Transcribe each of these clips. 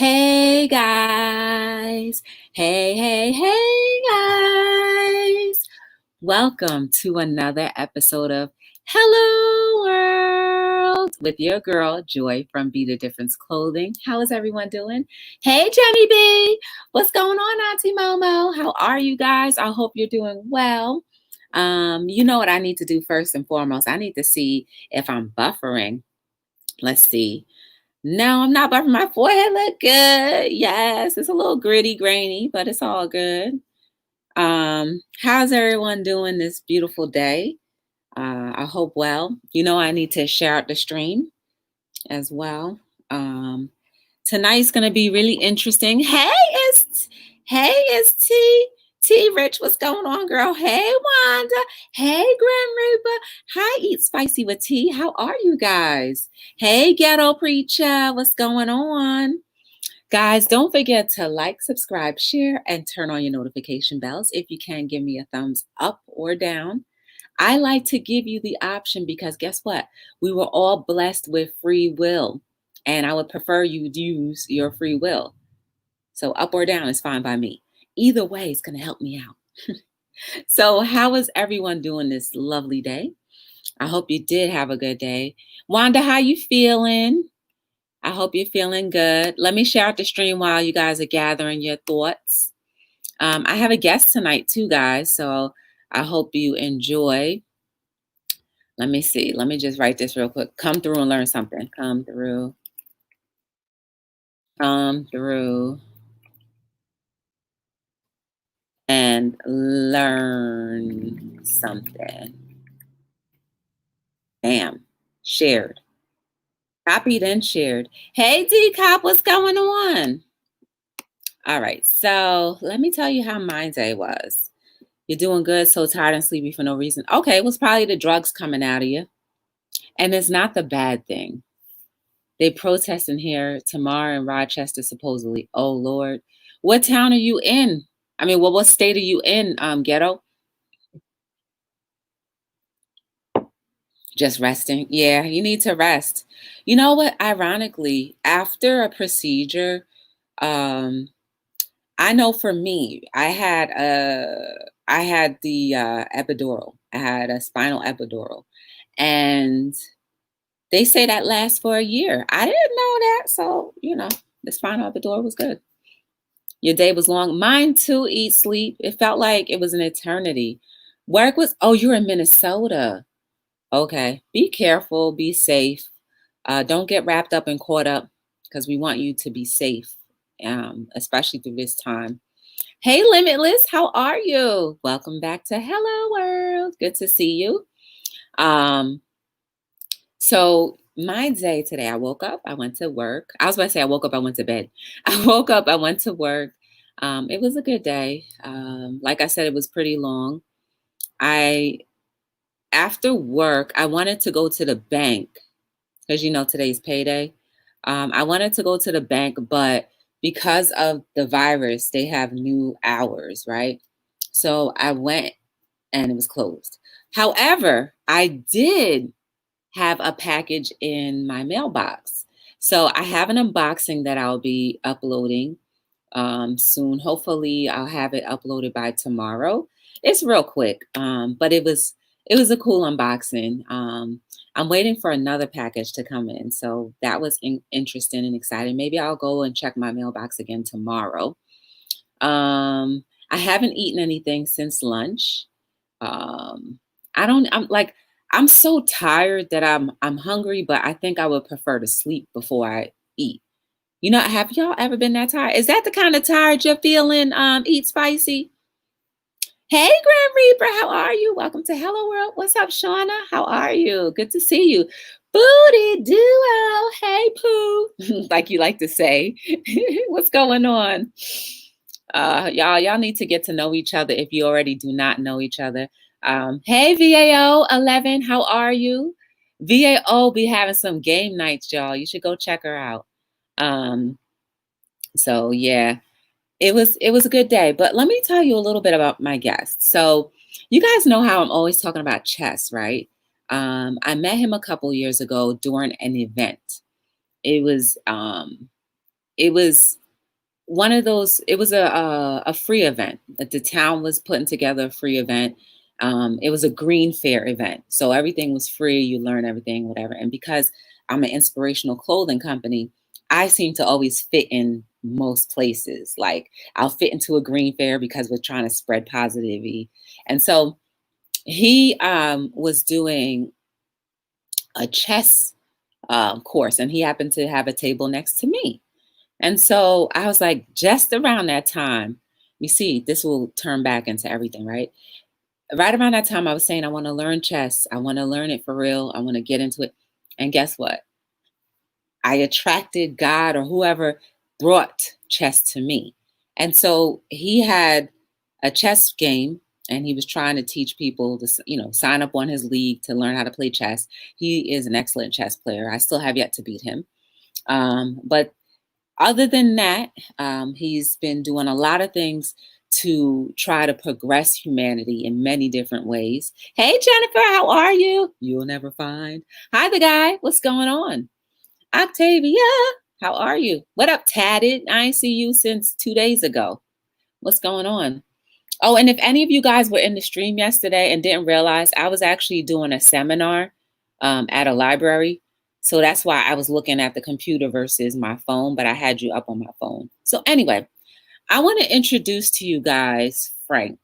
Hey guys. Hey guys. Welcome to another episode of Hello World with your girl Joy from Be the Difference Clothing. How is everyone doing? Hey Jenny B. What's going on, Auntie Momo? How are you guys? I hope you're doing well. You know what I need to do first and foremost? I need to see if I'm buffering. Let's see. No, I'm not buffing. My forehead look good. Yes, it's a little gritty, grainy, but it's all good. How's everyone doing this beautiful day? I hope well. You know, I need to share out the stream as well. Um, Tonight's gonna be really interesting. It's T Rich. What's going on, girl? Hey Wanda. Hey Grim Reaper. Hi, Eat Spicy with T. How are you guys? Hey Ghetto Preacher. What's going on? Guys, don't forget to like, subscribe, share, and turn on your notification bells. If you can, give me a thumbs up or down. I like to give you the option because guess what? We were all blessed with free will, and I would prefer you use your free will. So up or down is fine by me. Either way is going to help me out. So how is everyone doing this lovely day? I hope you did have a good day. Wanda, how you feeling? I hope you're feeling good. Let me share out the stream while you guys are gathering your thoughts. I have a guest tonight too, guys, so I hope you enjoy. Let me see. Let me just write this real quick. Come through and learn something. Come through. Come through and learn something. Bam. Shared. Copied and shared. Hey, D-Cop, what's going on? All right, so let me tell you how my day was. You're doing good, so tired and sleepy for no reason. Okay, it was probably the drugs coming out of you. And it's not the bad thing. They protesting here tomorrow in Rochester, supposedly. Oh, Lord. What town are you in? I mean, what state are you in, Ghetto? Just resting. Yeah, you need to rest. You know what? Ironically, after a procedure, um, I know for me, I had the epidural. I had a spinal epidural, and they say that lasts for a year. I didn't know that, so you know, the spinal epidural was good. Your day was long. Mine too. Eat, sleep. It felt like it was an eternity. Work was. Oh, you're in Minnesota. Okay. Be careful. Be safe. Don't get wrapped up and caught up because we want you to be safe, especially through this time. Hey, Limitless, how are you? Welcome back to Hello World. Good to see you. So my day today, I woke up, I went to work. I was about to say I woke up, I went to bed. I woke up, I went to work. It was a good day. Like I said, it was pretty long. After work, I wanted to go to the bank because you know today's payday. I wanted to go to the bank, but because of the virus, they have new hours, right? So I went and it was closed. However, I did have a package in my mailbox. So I have an unboxing that I'll be uploading soon. Hopefully, I'll have it uploaded by tomorrow. It's real quick, but it was a cool unboxing. I'm waiting for another package to come in, so that was interesting and exciting. Maybe I'll go and check my mailbox again tomorrow. I haven't eaten anything since lunch. Um, I don't. I'm so tired that I'm hungry, but I think I would prefer to sleep before I eat. You know, have y'all ever been that tired? Is that the kind of tired you're feeling? Eat spicy. Hey, Grand Reaper, how are you? Welcome to Hello World. What's up, Shauna? How are you? Good to see you. Booty duo. Hey, Pooh. Like you like to say. What's going on? Y'all need to get to know each other if you already do not know each other. Hey, VAO 11, how are you? VAO be having some game nights, y'all. You should go check her out. So yeah, it was a good day. But let me tell you a little bit about my guest. So you guys know how I'm always talking about chess, right? I met him a couple years ago during an event. It was it was one of those. It was a free event that the town was putting together, a free event. It was a green fair event, so everything was free. You learn everything, whatever. And because I'm an inspirational clothing company, I seem to always fit in most places. Like I'll fit into a green fair because we're trying to spread positivity. And so he was doing a chess course, and he happened to have a table next to me. And so I was like, just around that time, you see, this will turn back into everything, right? Right around that time, I was saying, I want to learn chess. I want to learn it for real. I want to get into it. And guess what? I attracted God or whoever brought chess to me. And so he had a chess game and he was trying to teach people to, sign up on his league to learn how to play chess. He is an excellent chess player. I still have yet to beat him. But other than that, he's been doing a lot of things to try to progress humanity in many different ways. Hey, Jennifer, how are you? You'll never find. Hi, the guy. What's going on? Octavia, how are you? What up, Tatted? I ain't see you since 2 days ago. What's going on? Oh, and if any of you guys were in the stream yesterday and didn't realize, I was actually doing a seminar at a library. So that's why I was looking at the computer versus my phone, but I had you up on my phone. So anyway, I want to introduce to you guys Frank.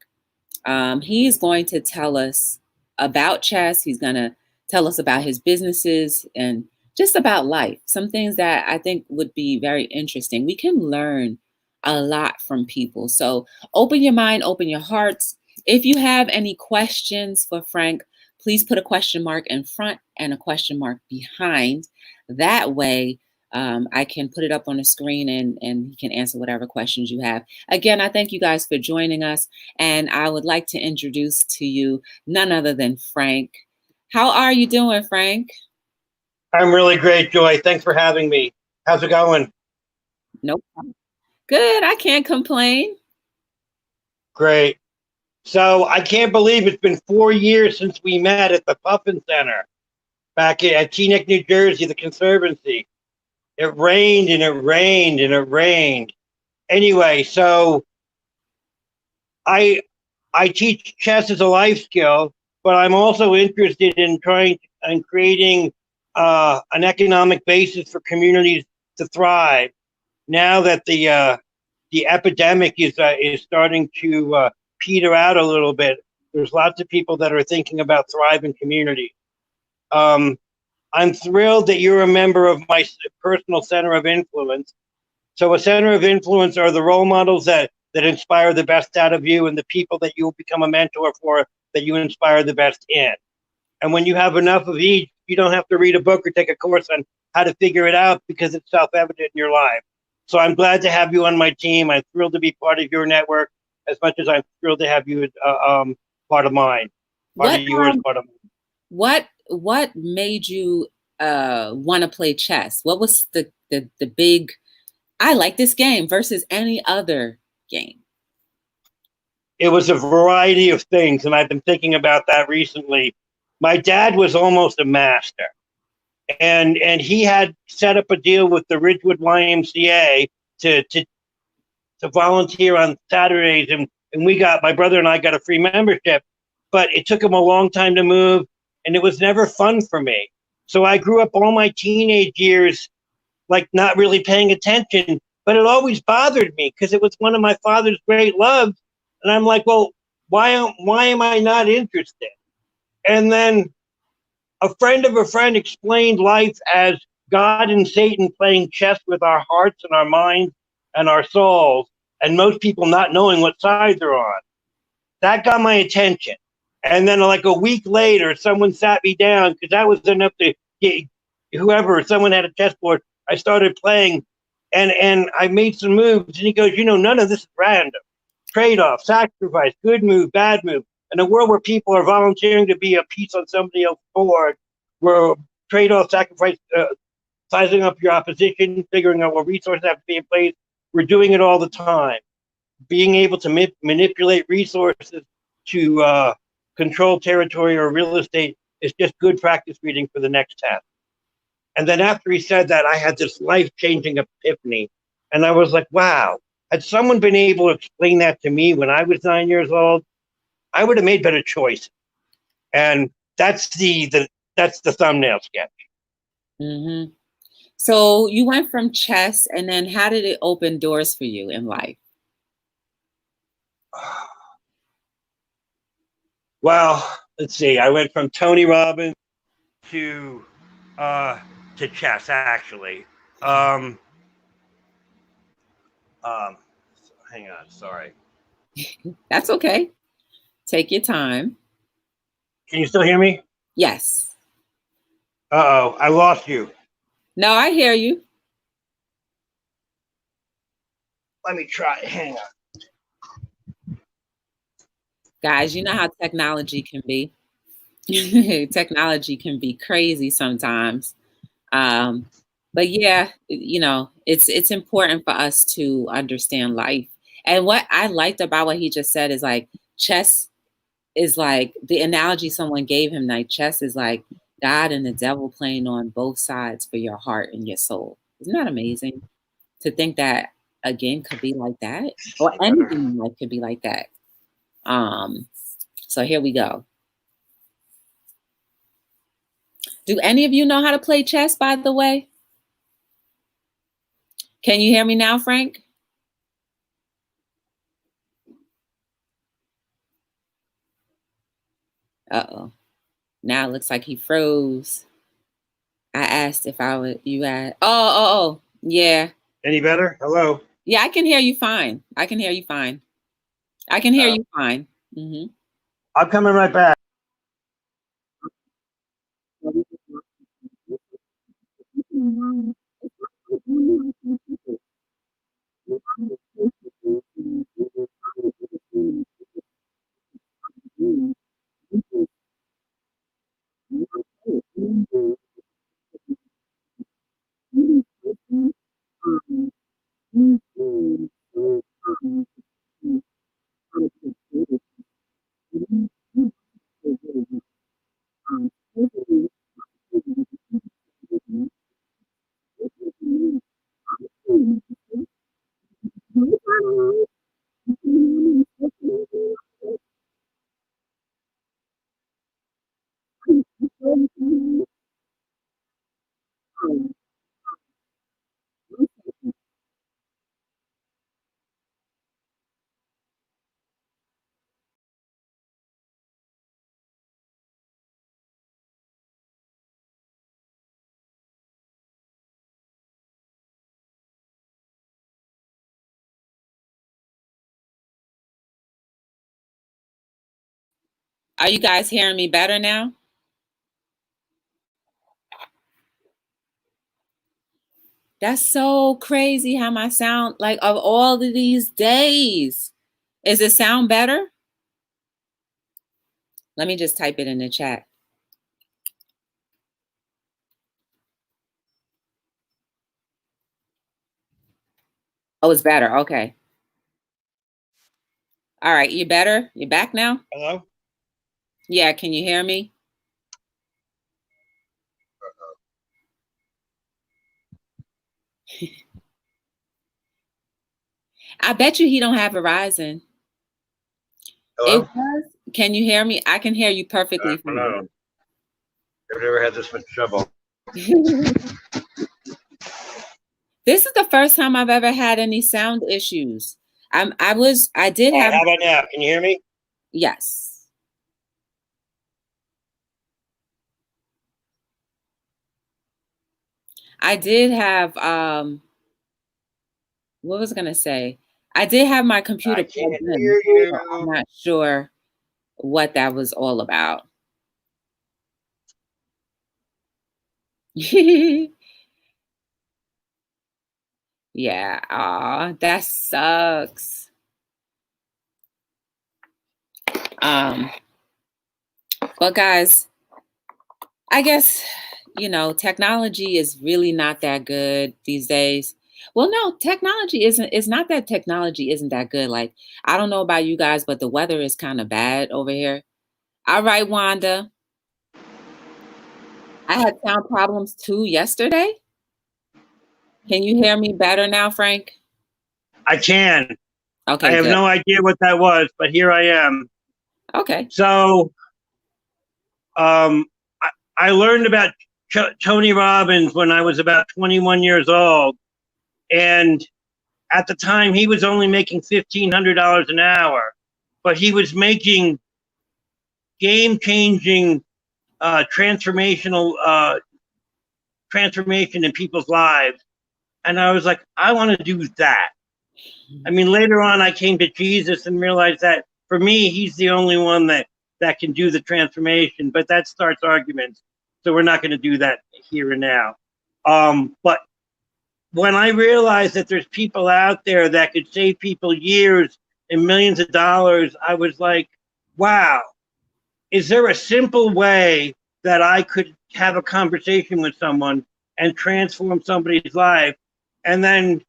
He's going to tell us about chess. He's going to tell us about his businesses and just about life. Some things that I think would be very interesting. We can learn a lot from people. So open your mind, open your hearts. If you have any questions for Frank, please put a question mark in front and a question mark behind. That way, I can put it up on the screen and he can answer whatever questions you have. Again, I thank you guys for joining us. And I would like to introduce to you none other than Frank. How are you doing, Frank? I'm really great, Joy. Thanks for having me. How's it going? Nope. Good. I can't complain. Great. So I can't believe it's been 4 years since we met at the Puffin Center back at Teague, New Jersey, the Conservancy. It rained and it rained and it rained. Anyway, so I teach chess as a life skill, but I'm also interested in trying and creating an economic basis for communities to thrive. Now that the epidemic is starting to peter out a little bit, there's lots of people that are thinking about thriving communities. I'm thrilled that you're a member of my personal center of influence. So a center of influence are the role models that inspire the best out of you and the people that you'll become a mentor for that you inspire the best in. And when you have enough of each, you don't have to read a book or take a course on how to figure it out because it's self-evident in your life. So I'm glad to have you on my team. I'm thrilled to be part of your network as much as I'm thrilled to have you part of mine. Part of yours, part of mine. What made you want to play chess? What was the big, I like this game versus any other game? It was a variety of things, and I've been thinking about that recently. My dad was almost a master, and he had set up a deal with the Ridgewood YMCA to volunteer on Saturdays, and my brother and I got a free membership, but it took him a long time to move, and it was never fun for me. So I grew up all my teenage years like not really paying attention, but it always bothered me because it was one of my father's great loves. And I'm like, well, why am I not interested? And then a friend of a friend explained life as God and Satan playing chess with our hearts and our minds and our souls, and most people not knowing what side they're on. That got my attention. And then like a week later, someone sat me down because that was enough to get someone had a chessboard. I started playing and I made some moves. And he goes, none of this is random. Trade-off, sacrifice, good move, bad move. In a world where people are volunteering to be a piece on somebody else's board, where trade-off, sacrifice, sizing up your opposition, figuring out what resources have to be in place, we're doing it all the time. Being able to manipulate resources to control territory or real estate is just good practice reading for the next test. And then after he said that, I had this life-changing epiphany. And I was like, wow, had someone been able to explain that to me when I was 9 years old, I would have made better choices. And that's the thumbnail sketch. Mm-hmm. So you went from chess, and then how did it open doors for you in life? Well, let's see. I went from Tony Robbins to uh, chess, actually. Um, hang on, sorry. That's okay. Take your time. Can you still hear me? Yes. Uh-oh, I lost you. No, I hear you. Let me try. Hang on. Guys, you know how technology can be. Technology can be crazy sometimes. But yeah, it's important for us to understand life. And what I liked about what he just said is like chess is like the analogy someone gave him, like chess is like God and the devil playing on both sides for your heart and your soul. Isn't that amazing to think that a game could be like that, or anything in life could be like that? So here we go. Do any of you know how to play chess, by the way? Can you hear me now, Frank? Uh-oh. Now it looks like he froze. I asked if I would, you asked. Oh. Yeah. Any better? Hello? Yeah, I can hear you fine. I can hear you fine. I can hear you fine. Mm-hmm. I'm coming right back. Are you guys hearing me better now? That's so crazy how my sound, like of all of these days. Is it sound better? Let me just type it in the chat. Oh, it's better. Okay. All right. You better? You back now? Hello? Yeah. Can you hear me? I bet you he don't have Verizon. Hello? It was. Can you hear me? I can hear you perfectly fine. I've never had this much trouble. This is the first time I've ever had any sound issues. I did have. How about now? Can you hear me? Yes. I did have what was I gonna say? I did have my computer I can't plugged in, hear so I'm you. not sure what that was all about. Yeah, that sucks. Um, but guys, I guess technology is really not that good these days. Well, no, technology isn't. It's not that technology isn't that good. Like, I don't know about you guys, but the weather is kind of bad over here. All right, Wanda. I had sound problems too yesterday. Can you hear me better now, Frank? I can. I Okay, have good. no idea what that was, but here I am. Okay. So I, I learned about Tony Robbins when I was about 21 years old. And at the time, he was only making $1,500 an hour, but he was making game-changing, transformational transformation in people's lives. And I was like, I want to do that. I mean, later on, I came to Jesus and realized that for me, he's the only one that can do the transformation. But that starts arguments, so we're not going to do that here and now. But when I realized that there's people out there that could save people years and millions of dollars, I was like, wow, is there a simple way that I could have a conversation with someone and transform somebody's life? And then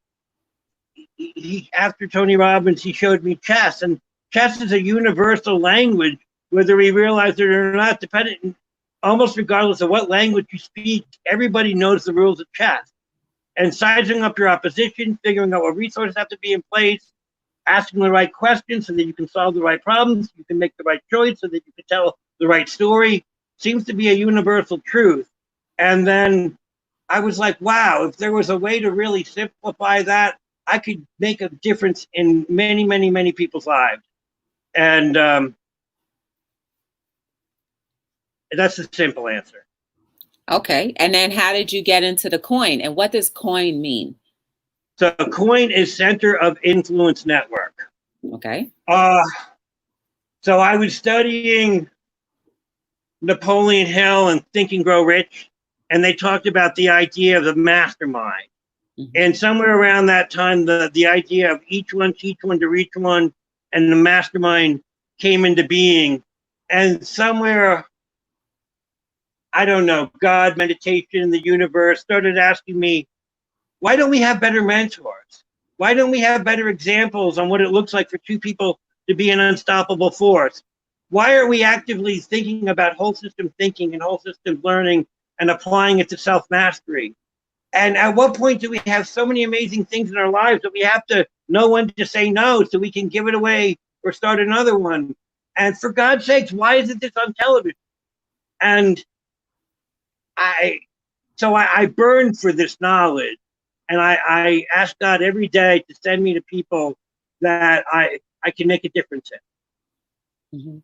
after Tony Robbins, he showed me chess, and chess is a universal language, whether we realize it or not, dependent, almost regardless of what language you speak, everybody knows the rules of chess. And sizing up your opposition, figuring out what resources have to be in place, asking the right questions so that you can solve the right problems, you can make the right choice so that you can tell the right story, seems to be a universal truth. And then I was like, wow, if there was a way to really simplify that, I could make a difference in many, many, many people's lives. And that's the simple answer. Okay. And then how did you get into the C.O.I.N? And what does C.O.I.N mean? So C.O.I.N is Center of Influence Network. Okay. So I was studying Napoleon Hill and Think and Grow Rich, and they talked about the idea of the mastermind. Mm-hmm. And somewhere around that time, the idea of each one teach one to reach one, and the mastermind came into being. And somewhere, I don't know, God, meditation, the universe started asking me, why don't we have better mentors? Why don't we have better examples on what it looks like for two people to be an unstoppable force? Why are we actively thinking about whole system thinking and whole system learning and applying it to self-mastery? And at what point do we have so many amazing things in our lives that we have to know when to say no so we can give it away or start another one? And for God's sakes, why isn't this on television? And I burned for this knowledge. And I ask God every day to send me to people that I can make a difference in. Mm-hmm.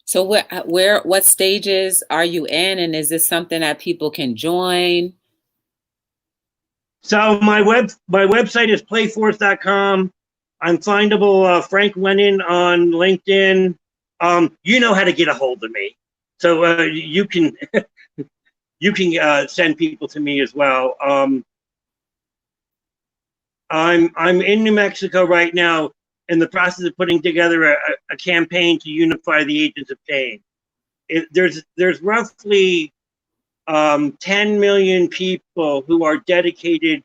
So what stages are you in? And is this something that people can join? So my website is playforce.com. I'm findable Frank Lennon on LinkedIn. You know how to get a hold of me. So you can you can send people to me as well. I'm in New Mexico right now in the process of putting together a campaign to unify the agents of change. There's roughly 10 million people who are dedicated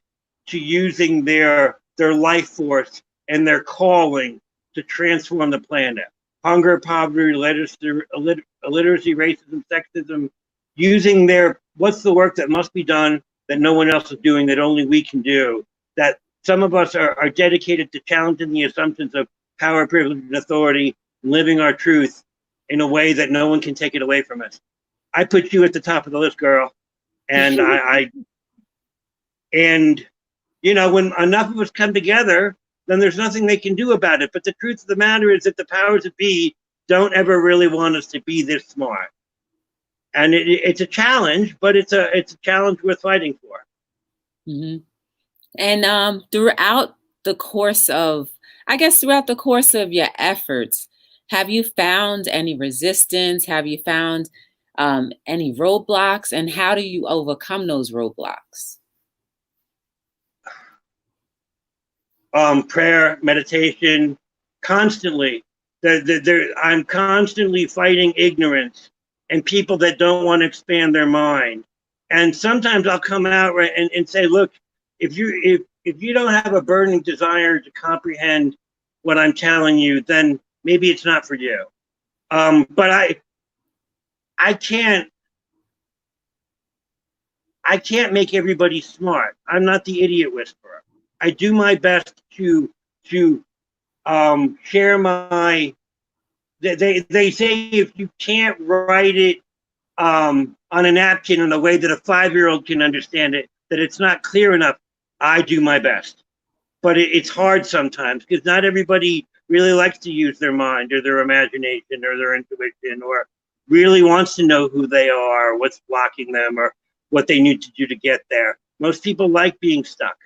to using their life force and their calling to transform the planet. Hunger, poverty, illiteracy, racism, sexism, using what's the work that must be done that no one else is doing, that only we can do, that some of us are dedicated to challenging the assumptions of power, privilege, and authority, living our truth in a way that no one can take it away from us. I put you at the top of the list, girl. And and you know, when enough of us come together, then there's nothing they can do about it. But the truth of the matter is that the powers that be don't ever really want us to be this smart. And it's a challenge, but it's a challenge worth fighting for. Mm-hmm. And throughout the course of your efforts, have you found any resistance? Have you found any roadblocks? And how do you overcome those roadblocks? Prayer, meditation, constantly. I'm constantly fighting ignorance and people that don't want to expand their mind. And sometimes I'll come out and say, look, if you don't have a burning desire to comprehend what I'm telling you, then maybe it's not for you. But I can't make everybody smart. I'm not the idiot whisperer. I do my best to share my. They say if you can't write it on a napkin in a way that a 5-year-old can understand it, that it's not clear enough. I do my best, but it's hard sometimes because not everybody really likes to use their mind or their imagination or their intuition or really wants to know who they are, what's blocking them, or what they need to do to get there. Most people like being stuck.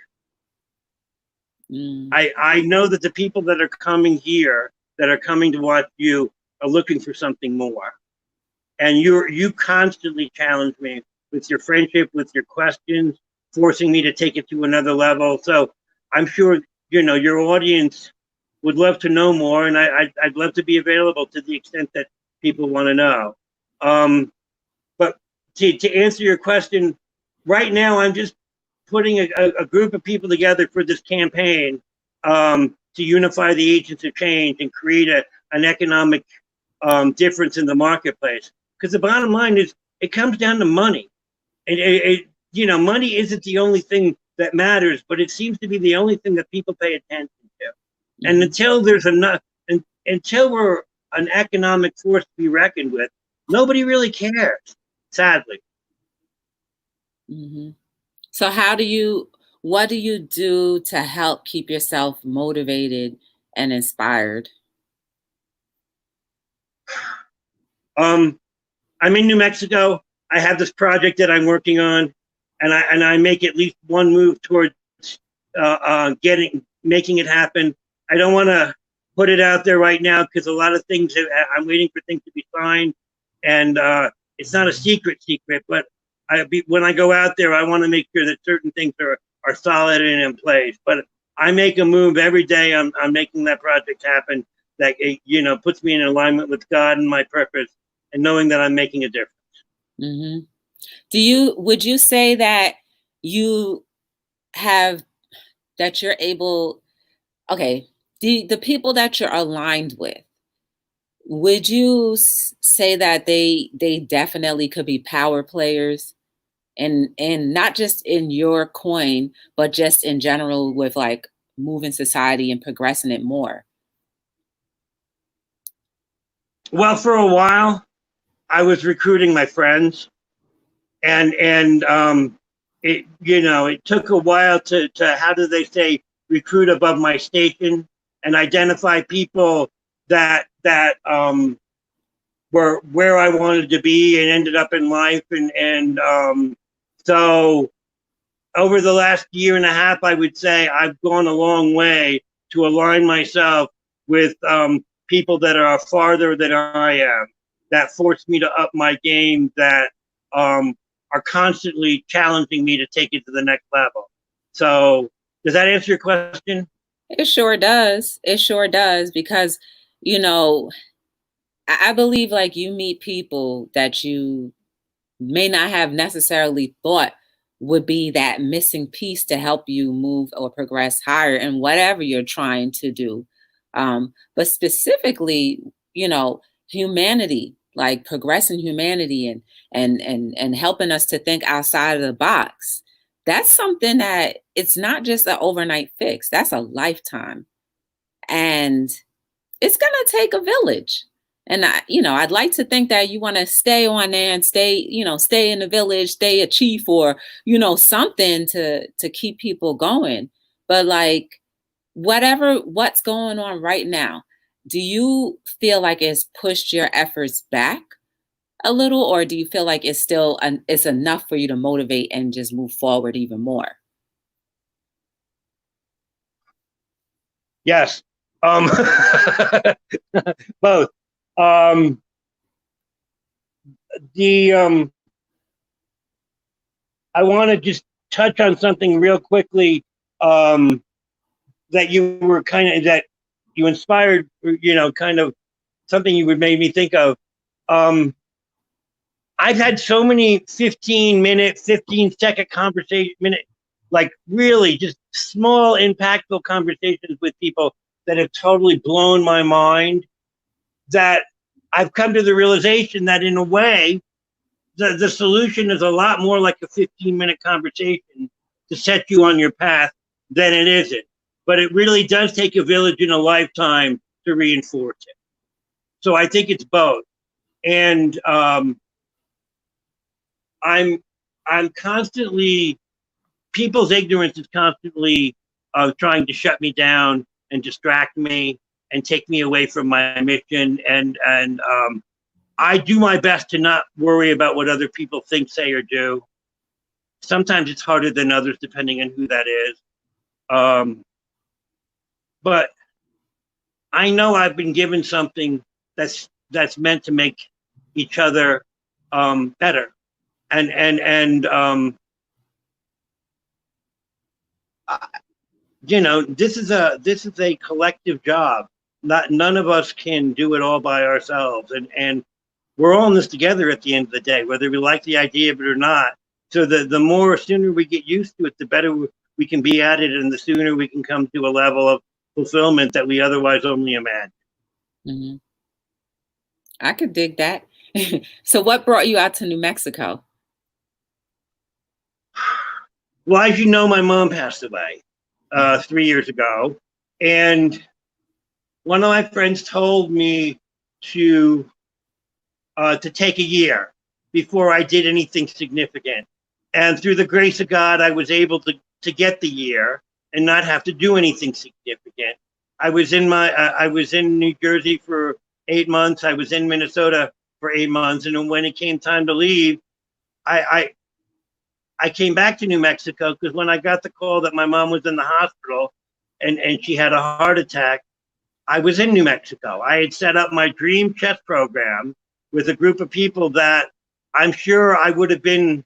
I know that the people that are coming here, that are coming to watch you, are looking for something more. And you constantly challenge me with your friendship, with your questions, forcing me to take it to another level. So I'm sure, your audience would love to know more, and I'd love to be available to the extent that people want to know. But to answer your question, right now I'm just putting a group of people together for this campaign to unify the agents of change and create an economic difference in the marketplace. Because the bottom line is, it comes down to money. And money isn't the only thing that matters, but it seems to be the only thing that people pay attention to. Mm-hmm. And until there's enough, until we're an economic force to be reckoned with, nobody really cares, sadly. Mm-hmm. So what do you do to help keep yourself motivated and inspired? I'm in New Mexico. I have this project that I'm working on, and I make at least one move towards making it happen. I don't want to put it out there right now because a lot of things, I'm waiting for things to be signed, and it's not a secret, but when I go out there, I want to make sure that certain things are solid and in place. But I make a move every day. I'm making that project happen. That puts me in alignment with God and my purpose, and knowing that I'm making a difference. Mm-hmm. Would you say that you're able? Okay, the people that you're aligned with, would you say that they definitely could be power players? And not just in your coin, but just in general with like moving society and progressing it more? Well, for a while, I was recruiting my friends, and it took a while to how do they say, recruit above my station and identify people that were where I wanted to be and ended up in life, and so over the last year and a half, I would say I've gone a long way to align myself with people that are farther than I am, that force me to up my game, that are constantly challenging me to take it to the next level. So does that answer your question? It sure does. It sure does, because, I believe like you meet people that you may not have necessarily thought would be that missing piece to help you move or progress higher in whatever you're trying to do. But specifically, humanity, like progressing humanity and helping us to think outside of the box. That's something that it's not just an overnight fix. That's a lifetime. And it's going to take a village. And I'd like to think that you want to stay on there and stay in the village, stay a chief, or, something to keep people going. But like, what's going on right now, do you feel like it's pushed your efforts back a little, or do you feel like it's still it's enough for you to motivate and just move forward even more? Yes. Both. I want to just touch on something real quickly that you were that you inspired, kind of something you would make me think of. I've had so many 15-minute, 15-second like really just small, impactful conversations with people that have totally blown my mind, that I've come to the realization that in a way, the solution is a lot more like a 15-minute conversation to set you on your path then it isn't. But it really does take a village in a lifetime to reinforce it. So I think it's both. And I'm constantly, people's ignorance is constantly trying to shut me down and distract me and take me away from my mission. And I do my best to not worry about what other people think, say, or do. Sometimes it's harder than others, depending on who that is. But I know I've been given something that's meant to make each other better. And you know, this is a collective job. None of us can do it all by ourselves, and we're all in this together at the end of the day, whether we like the idea of it or not. So the sooner we get used to it, the better we can be at it, and the sooner we can come to a level of fulfillment that we otherwise only imagine. Mm-hmm. I could dig that. So what brought you out to New Mexico? Well, as you know, my mom passed away 3 years ago, and one of my friends told me to take a year before I did anything significant. And through the grace of God, I was able to get the year and not have to do anything significant. I was in New Jersey for 8 months. I was in Minnesota for 8 months, and when it came time to leave, I came back to New Mexico because when I got the call that my mom was in the hospital and she had a heart attack, I was in New Mexico. I had set up my dream chess program with a group of people that I'm sure I would have been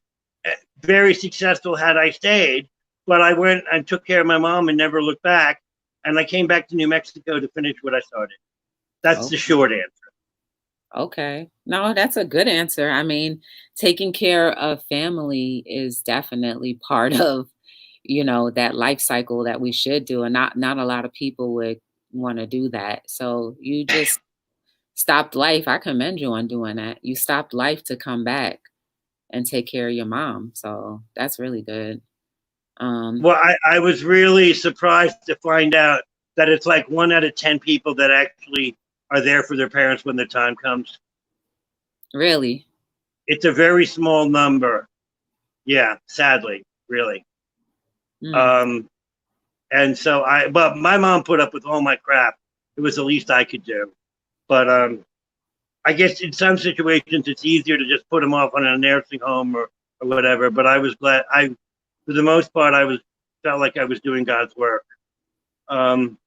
very successful had I stayed, but I went and took care of my mom and never looked back. And I came back to New Mexico to finish what I started. That's the short answer. Okay. No, that's a good answer. I mean, taking care of family is definitely part of, that life cycle that we should do. And not a lot of people would want to do that. So you just stopped life. I commend you on doing that. You stopped life to come back and take care of your mom. So that's really good. Well, I was really surprised to find out that it's like 1 out of 10 people that actually are there for their parents when the time comes. Really? It's a very small number. Yeah, sadly, really. And so but my mom put up with all my crap. It was the least I could do. But I guess in some situations it's easier to just put them off on a nursing home or whatever. But I was glad. For the most part, felt like I was doing God's work. I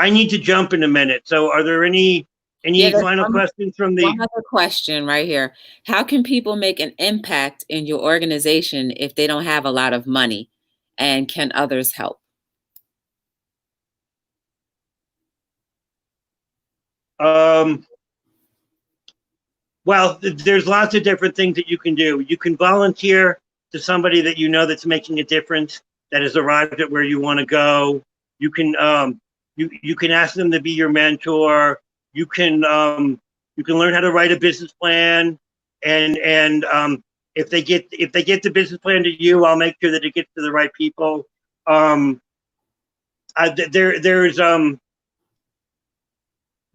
need to jump in a minute. So are there any final questions from the... One other question right here. How can people make an impact in your organization if they don't have a lot of money? And can others help? Well, there's lots of different things that you can do. You can volunteer to somebody that you know that's making a difference, that has arrived at where you want to go. You can you can ask them to be your mentor. You can learn how to write a business plan, and if they get the business plan to you, I'll make sure that it gets to the right people. There's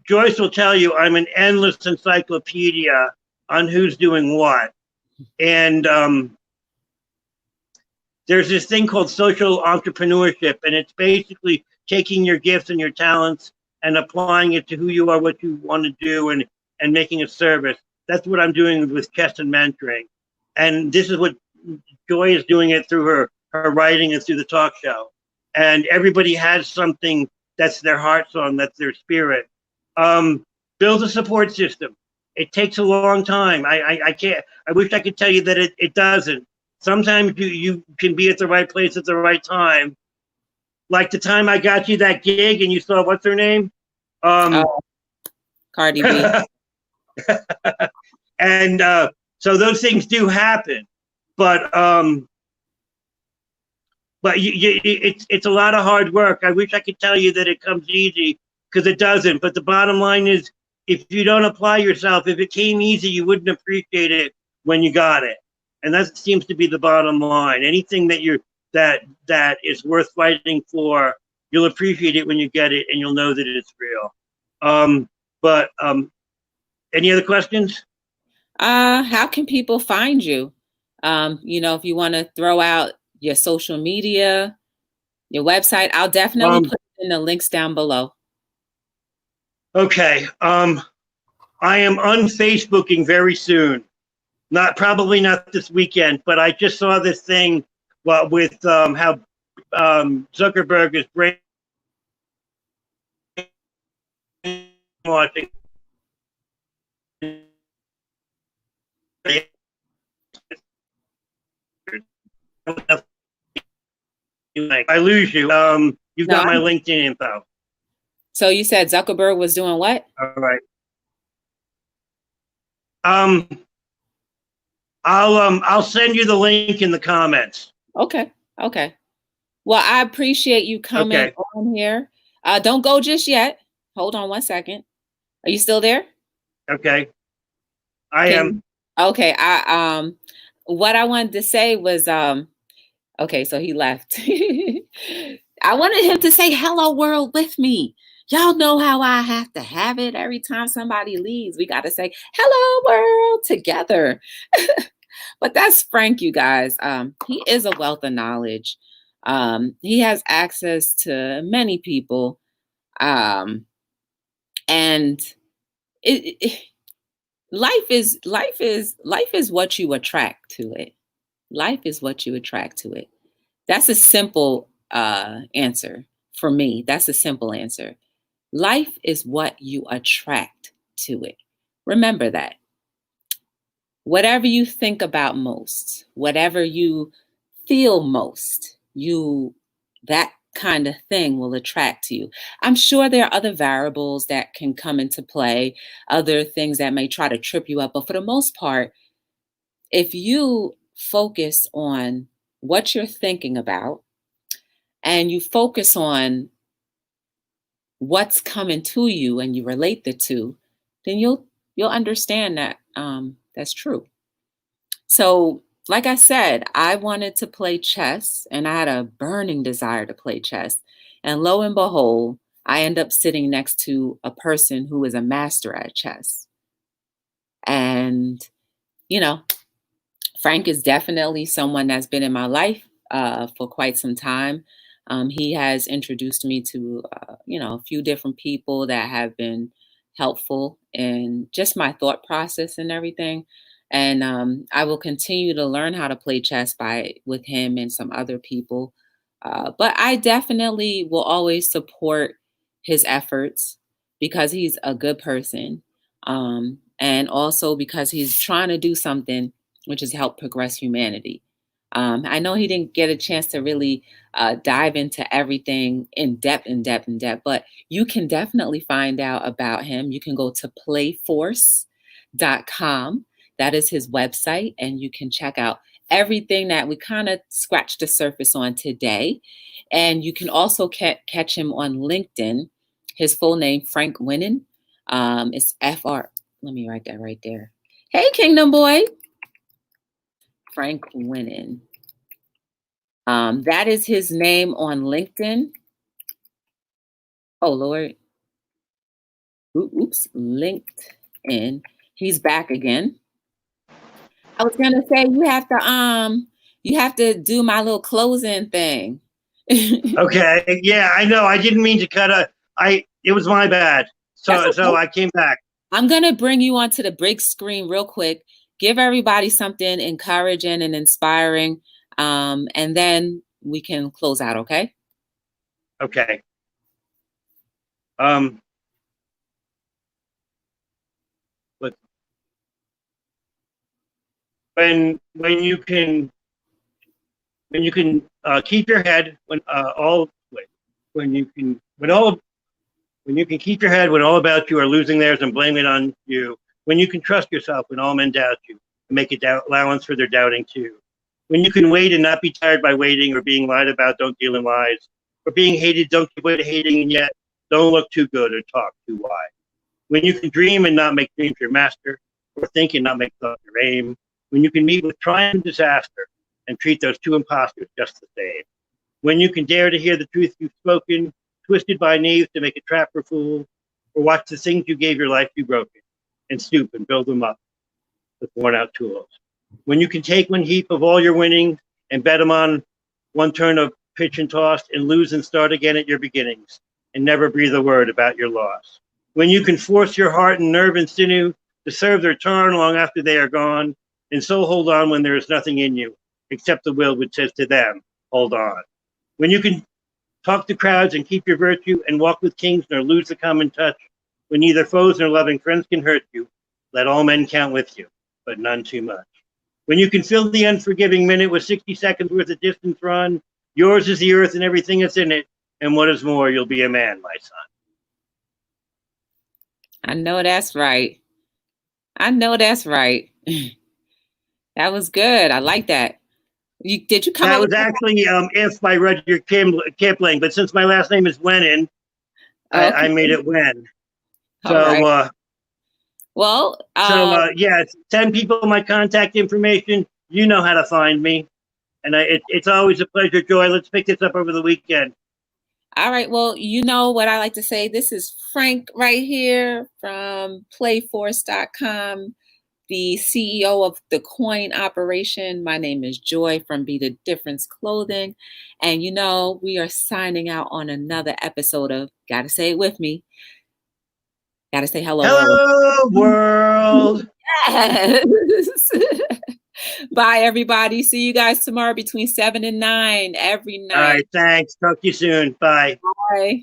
Joyce will tell you I'm an endless encyclopedia on who's doing what, and there's this thing called social entrepreneurship, and it's basically taking your gifts and your talents and applying it to who you are, what you want to do, and making a service. That's what I'm doing with chess and mentoring. And this is what Joy is doing it through her writing and through the talk show. And everybody has something that's their heart song, that's their spirit. Build a support system. It takes a long time. I can't, I wish I could tell you that it doesn't. Sometimes you can be at the right place at the right time. Like the time I got you that gig and you saw, what's her name? Cardi B. And so those things do happen, but it's a lot of hard work. I wish I could tell you that it comes easy, because it doesn't. But the bottom line is, if you don't apply yourself, if it came easy, you wouldn't appreciate it when you got it. And that seems to be the bottom line. Anything that that is worth fighting for. You'll appreciate it when you get it, and you'll know that it's real. But any other questions? How can people find you? If you want to throw out your social media, your website, I'll definitely put in the links down below. Okay. I am unFacebooking very soon. Probably not this weekend, but I just saw this thing with how Zuckerberg is brainwashing. I lose you. You've got my LinkedIn info. So you said Zuckerberg was doing what? All right. I'll send you the link in the comments. Okay. Well, I appreciate you coming on here. Don't go just yet. Hold on one second. Are you still there? Okay. I am. Okay. What I wanted to say was, okay, so he left. I wanted him to say hello world with me. Y'all know how I have to have it every time somebody leaves. We got to say hello world together. But that's Frank, you guys. He is a wealth of knowledge. He has access to many people. And life is what you attract to it. Life is what you attract to it. That's a simple answer for me. That's a simple answer. Life is what you attract to it. Remember that. Whatever you think about most, whatever you feel most, that kind of thing will attract to you. I'm sure there are other variables that can come into play, other things that may try to trip you up. But for the most part, if you focus on what you're thinking about and you focus on what's coming to you and you relate the two, then you'll understand that that's true. So, like I said, I wanted to play chess and I had a burning desire to play chess. And lo and behold, I end up sitting next to a person who is a master at chess. And, Frank is definitely someone that's been in my life for quite some time. He has introduced me to, a few different people that have been helpful in just my thought process and everything. And I will continue to learn how to play chess with him and some other people. But I definitely will always support his efforts because he's a good person. And also because he's trying to do something which is help progress humanity. I know he didn't get a chance to really dive into everything in depth, but you can definitely find out about him. You can go to playforce.com. That is his website, and you can check out everything that we kind of scratched the surface on today. And you can also catch him on LinkedIn. His full name, Frank Winnan. It's FR. Let me write that right there. Hey, Kingdom Boy. Frank Winnan. That is his name on LinkedIn. Oh, Lord. Oops, LinkedIn. He's back again. I was gonna say you have to do my little closing thing. Okay. Yeah, I know. I didn't mean to it was my bad. So I came back. I'm gonna bring you onto the big screen real quick. Give everybody something encouraging and inspiring. And then we can close out, okay? Okay. When you can keep your head when you can keep your head when all about you are losing theirs and blame it on you. When you can trust yourself when all men doubt you and make allowance for their doubting too. When you can wait and not be tired by waiting or being lied about, don't deal in lies. Or being hated, don't give way to hating, and yet don't look too good or talk too wide. When you can dream and not make dreams your master, or think and not make thought your aim. When you can meet with triumph and disaster, and treat those two imposters just the same. When you can dare to hear the truth you've spoken, twisted by knaves to make a trap for fools, or watch the things you gave your life be broken, and stoop and build them up with worn-out tools. When you can take one heap of all your winnings and bet them on one turn of pitch and toss and lose and start again at your beginnings and never breathe a word about your loss. When you can force your heart and nerve and sinew to serve their turn long after they are gone, and so hold on when there is nothing in you except the will which says to them, hold on. When you can talk to crowds and keep your virtue and walk with kings nor lose the common touch, when neither foes nor loving friends can hurt you, let all men count with you, but none too much. When you can fill the unforgiving minute with 60 seconds worth of distance run, yours is the earth and everything that's in it, and what is more, you'll be a man, my son. I know that's right. I know that's right. That was good. I like that. Did you come That up was with actually If by Rudyard Kipling, but since my last name is Wennon, I made it Wen. All right. So, well, yeah, send people my contact information. You know how to find me. And it's always a pleasure, Joy. Let's pick this up over the weekend. All right. Well, you know what I like to say. This is Frank right here from playforce.com, the CEO of the C.O.I.N operation. My name is Joy from Be the Difference Clothing. And you know, we are signing out on another episode of Gotta Say It With Me. Gotta say hello, world. World. Yes. Bye, everybody. See you guys tomorrow between 7 and 9 every night. All right. Thanks. Talk to you soon. Bye. Bye.